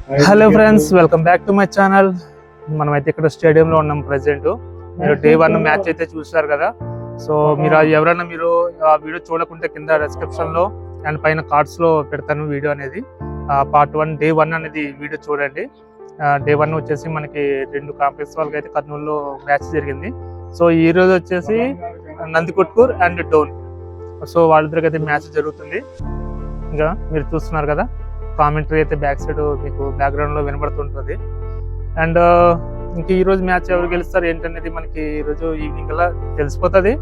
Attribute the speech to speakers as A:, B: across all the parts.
A: Hello friends, welcome back to my channel. మనమైతే ఇక్కడ స్టేడియంలో ఉన్నాం ప్రెసెంట్. మీరు డే 1 మ్యాచ్ అయితే చూస్తారు కదా. సో మీరు ఎవరైనా మీరు ఆ వీడియో చూడకుంటే కింద డిస్క్రిప్షన్ లో అండ్ పైన కార్డ్స్ లో పెడతాను వీడియో అనేది. పార్ట్ 1 డే 1 అనేది వీడియో చూడండి. డే 1 వచ్చేసి మనకి 2 కాంప్లెక్స్ వాళ్ళకి అయితే కర్నూలులో మ్యాచ్ జరిగింది. సో ఈ రోజు వచ్చేసి నందికొట్కూర్ అండ్ డోన్, సో వాళ్ళిద్దరికి అయితే మ్యాచ్ జరుగుతుంది. ఇంకా మీరు చూస్తున్నారు కదా, కామెంటరీ అయితే బ్యాక్ సైడ్ మీకు బ్యాక్గ్రౌండ్ లో వినబడుతుంటుంది. అండ్ ఇంక ఈ రోజు మ్యాచ్ ఎవరు గెలుస్తారు ఏంటనేది మనకి ఈ రోజు ఈవినింగ్ అలా తెలిసిపోతుంది.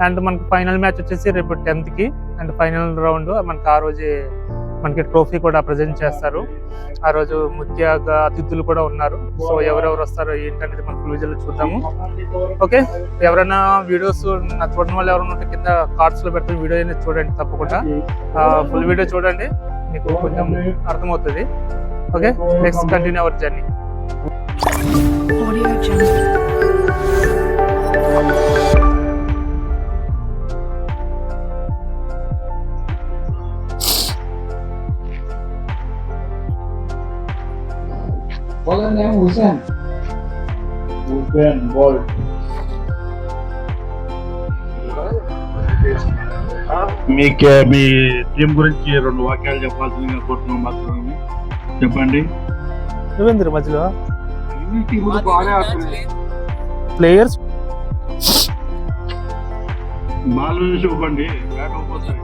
A: అండ్ మనకి ఫైనల్ మ్యాచ్ వచ్చేసి రేపు 10th కి అండ్ ఫైనల్ రౌండ్ మనకి ఆ రోజే మనకి ట్రోఫీ కూడా ప్రజెంట్ చేస్తారు. ఆ రోజు ముఖ్యంగా అతిథులు కూడా ఉన్నారు. సో ఎవరెవరు వస్తారో ఏంటనేది మనం ఫుల్ వీడియోలో చూద్దాము. ఓకే, ఎవరైనా వీడియోస్ చూడడం వల్ల ఎవరైనా ఉంటే కింద కార్డ్స్ లో పెట్టిన వీడియో అనేది చూడండి, తప్పకుండా ఫుల్ వీడియో చూడండి, మీకు కొంచెం అర్థమవుతుంది. Okay, next continue our journey.
B: Bowler name Hussain. Hussain ball.
C: Me team గురించి 2 వాక్యాలు చెప్పాల్సిందిగా కోరుతున్నాం. మాత్రమే చెప్పండి.
A: రవీంద్ర మధ్యలో
C: ప్లేయర్స్ బాల్ నుంచి ఇవ్వండి, బ్యాట్ అయిపోతుంది.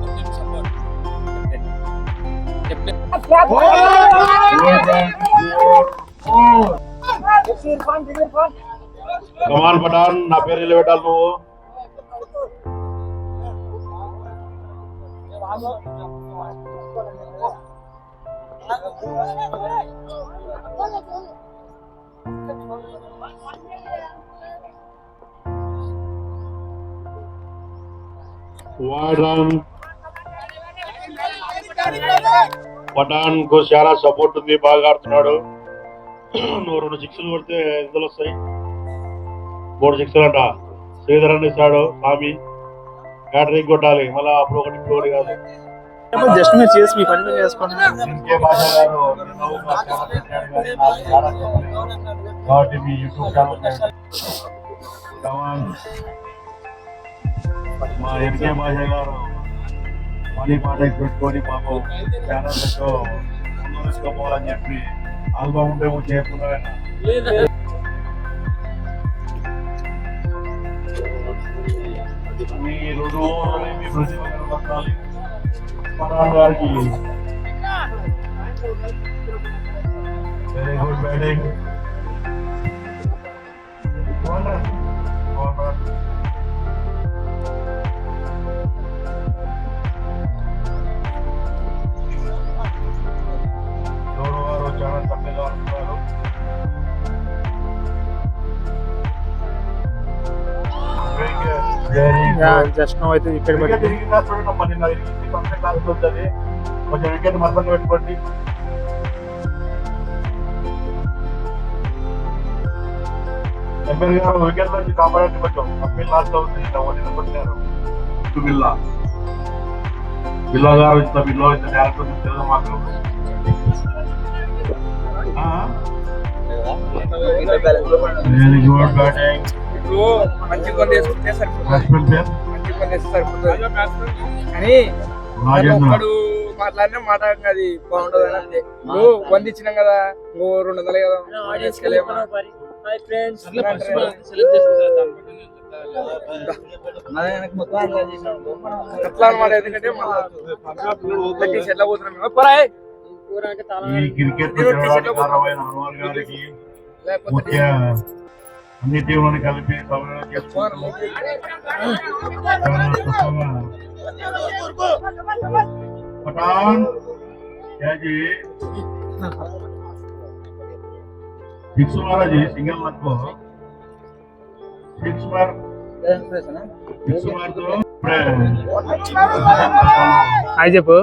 C: కమాన్ పఠాన్, నా పేరు నిలబెట్టాలి నువ్వు. పఠాన్ కు చాలా సపోర్ట్ ఉంది, బాగా ఆడుతున్నాడు. నువ్వు 2 6లు కొడితే ఎందులో వస్తాయి? 3 6లు అంట. శ్రీధర్ అని ఇస్తాడు, స్వామి హ్యాట్రిక్ కొట్టాలి మళ్ళా. అప్పుడు ఒకటి కాదు,
A: జస్ట్ మీరు చేసి మీ పని చేసుకోండి.
C: మా ఎంకే భాష గారు మనీ పాట పెట్టుకొని పాపం ఛానల్తో తీసుకోపోవాలని చెప్పి ఆల్బమ్ ఉంటే చేయకుండా మీరు మీ ప్రతిభను పట్టాలి. గారికి వెరీ గుడ్ బ్యాటింగ్. గౌరవ గారు చాలా చక్కగా ఆడుతున్నారు.
A: జస్ట్ నో అయితే ఇక్కడ
C: కొంచెం వికెట్ మొత్తం పెట్టుకోండి. ఎంపీర్ గారు వికెట్ నుంచి కాపాడండి, కొంచెం అప్పీల్ లాస్ట్ అవుతుంది. బిల్లా గారు ఇంత బిల్లో ఇంత డైరెక్టర్ తెలుగు మాకు వెరీ గుడ్ బ్యాటింగ్.
D: మాట్లాడినా మాట అది బాగుంటది అని అంతే. నువ్వు 100 ఇచ్చినాం కదా, నువ్వు 200 కదా. అట్లా అనమాట. ఎందుకంటే ఎట్లా పోతున్నాం
C: ఈ క్రికెట్ గారికి ముఖ్య అన్ని టీంలను కలిపి సమన్వయం చేసుకుంటూ పఠాన్ जी 6 मारा जी, सिंगल मत को 6 मार तो
A: హాయ్ చెప్పు.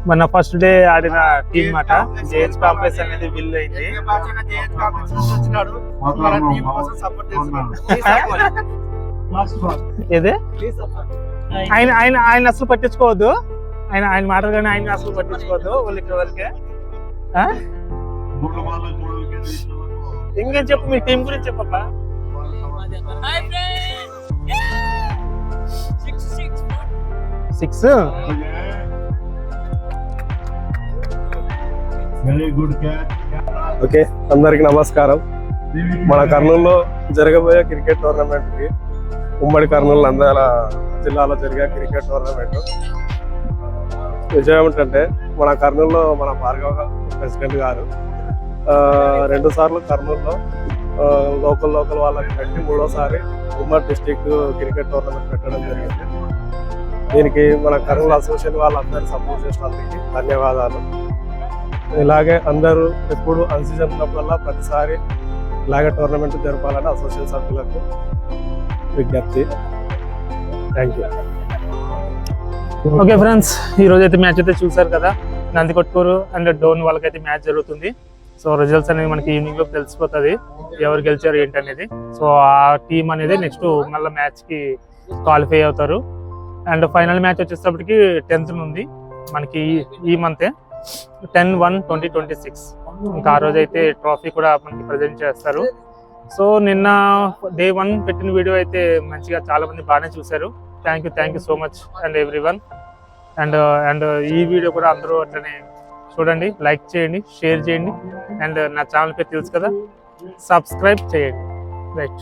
A: మన ఫస్ట్ డే ఆడిన టీం మాట జేహెచ్ కాంప్లెక్స్ అనేది విల్ అయింది. ఏదే ఆయన ఆయన ఆయన అసలు పట్టించుకోవద్దు. ఆయన మాటలు కానీ ఆయన అసలు పట్టించుకోవద్దు వాళ్ళకి వరకే. ఇంకేం చెప్పు, మీ టీం గురించి చెప్పబ్బా. Six
C: very good catch.
E: Okay, అందరికి నమస్కారం. మన కర్నూలులో జరగబోయే క్రికెట్ టోర్నమెంట్ కి, ఉమ్మడి కర్నూలు నంద్యాల జిల్లాలో జరిగే క్రికెట్ టోర్నమెంట్ విషయం ఏమిటంటే, మన కర్నూలులో మన భార్గవ ప్రెసిడెంట్ గారు 2 సార్లు కర్నూలులో లోకల్ వాళ్ళకి పెట్టి 3వ సారి ఉమ్మడి డిస్టిక్ క్రికెట్ టోర్నమెంట్ పెట్టడం జరిగింది. దీనికి మన కర్నూలు అసోసియేషన్ వాళ్ళందరూ సపోర్ట్ చేసినందుకు ధన్యవాదాలు. ఇలాగే అందరూ ఎప్పుడు అన్సీజన్ ఉన్నప్పుడల్లా ప్రతిసారి ఇలాగే టోర్నమెంట్ జరపాలని అసోసియేషన్ సభ్యులకు విజ్ఞప్తి. Thank you.
A: ఓకే ఫ్రెండ్స్, ఈ రోజు అయితే మ్యాచ్ అయితే చూసారు కదా. నందికొట్కూరు అండ్ డోన్ వాళ్ళకైతే మ్యాచ్ జరుగుతుంది. సో రిజల్ట్స్ అనేది మనకి ఈవినింగ్ లో తెలిసిపోతుంది, ఎవరు గెలిచారు ఏంటి అనేది. సో ఆ టీం అనేది నెక్స్ట్ మళ్ళీ మ్యాచ్ కి క్వాలిఫై అవుతారు. అండ్ ఫైనల్ మ్యాచ్ వచ్చేటప్పటికి 10th ఉంది మనకి, ఈ మంతే 10/1/2026. ఇంకా ఆ రోజు అయితే ట్రోఫీ కూడా మనకి ప్రజెంట్ చేస్తారు. సో నిన్న డే 1 పెట్టిన వీడియో అయితే మంచిగా చాలా మంది బాగానే చూశారు. Thank you so much and everyone. And ఈ వీడియో కూడా అందరూ అట్లనే చూడండి, లైక్ చేయండి, షేర్ చేయండి. అండ్ నా ఛానల్ పేరు తెలుసు కదా, సబ్స్క్రైబ్ చేయండి. రైట్.